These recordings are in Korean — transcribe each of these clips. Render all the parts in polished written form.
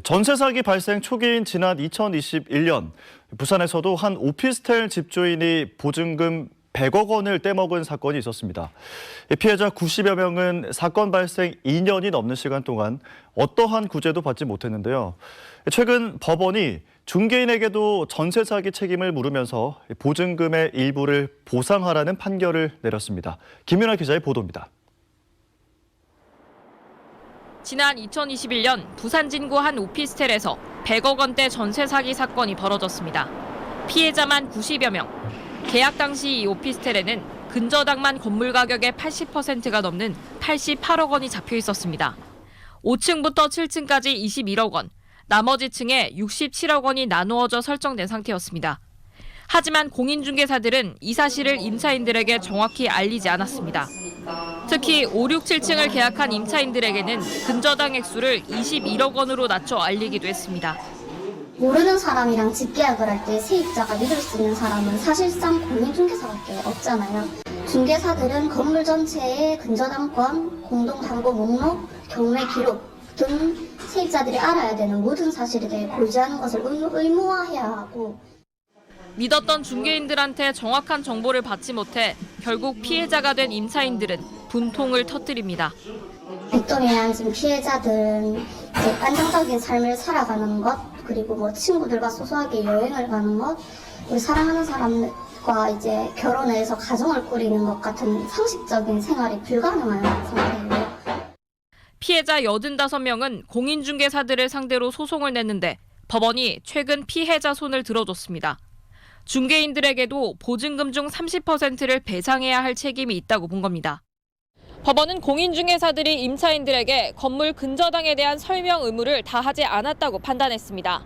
전세 사기 발생 초기인 지난 2021년 부산에서도 한 오피스텔 집주인이 보증금 100억 원을 떼먹은 사건이 있었습니다. 피해자 90여 명은 사건 발생 2년이 넘는 시간 동안 어떠한 구제도 받지 못했는데요. 최근 법원이 중개인에게도 전세 사기 책임을 물으면서 보증금의 일부를 보상하라는 판결을 내렸습니다. 김윤아 기자의 보도입니다. 지난 2021년 부산 진구 한 오피스텔에서 100억 원대 전세 사기 사건이 벌어졌습니다. 피해자만 90여 명. 계약 당시 이 오피스텔에는 근저당만 건물 가격의 80%가 넘는 88억 원이 잡혀 있었습니다. 5층부터 7층까지 21억 원, 나머지 층에 67억 원이 나누어져 설정된 상태였습니다. 하지만 공인중개사들은 이 사실을 임차인들에게 정확히 알리지 않았습니다. 특히 5, 6, 7층을 계약한 임차인들에게는 근저당 액수를 21억 원으로 낮춰 알리기도 했습니다. 모르는 사람이랑 집계약을 할 때 세입자가 믿을 수 있는 사람은 사실상 공인중개사밖에 없잖아요. 중개사들은 건물 전체의 근저당권, 공동담보 목록, 경매 기록 등 세입자들이 알아야 되는 모든 사실에 대해 고지하는 것을 의무화해야 하고, 믿었던 중개인들한테 정확한 정보를 받지 못해 결국 피해자가 된 임차인들은 분통을 터뜨립니다. 백동에 앉은 피해자들은 이제 안정적인 삶을 살아가는 것, 그리고 친구들과 소소하게 여행을 가는 것, 우리 사랑하는 사람과 이제 결혼해서 가정을 꾸리는 것 같은 상식적인 생활이 불가능한 상태예요. 피해자 85명은 공인중개사들을 상대로 소송을 냈는데 법원이 최근 피해자 손을 들어줬습니다. 중개인들에게도 보증금 중 30%를 배상해야 할 책임이 있다고 본 겁니다. 법원은 공인중개사들이 임차인들에게 건물 근저당에 대한 설명 의무를 다하지 않았다고 판단했습니다.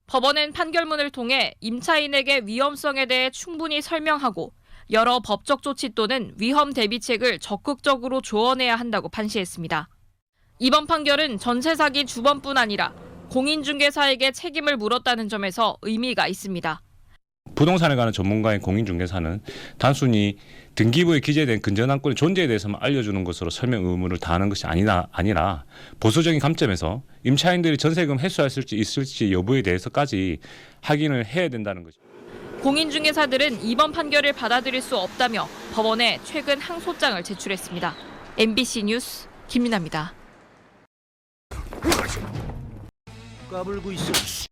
법원은 판결문을 통해 임차인에게 위험성에 대해 충분히 설명하고 여러 법적 조치 또는 위험 대비책을 적극적으로 조언해야 한다고 판시했습니다. 이번 판결은 전세 사기 주범뿐 아니라 공인중개사에게 책임을 물었다는 점에서 의미가 있습니다. 부동산에 관한 전문가인 공인중개사는 단순히 등기부에 기재된 근저당권의 존재에 대해서만 알려주는 것으로 설명 의무를 다하는 것이 아니라 보수적인 관점에서 임차인들이 전세금 회수할 수 있을지 여부에 대해서까지 확인을 해야 된다는 거죠. 공인중개사들은 이번 판결을 받아들일 수 없다며 법원에 최근 항소장을 제출했습니다. MBC 뉴스 김민아입니다. 까불고 있어.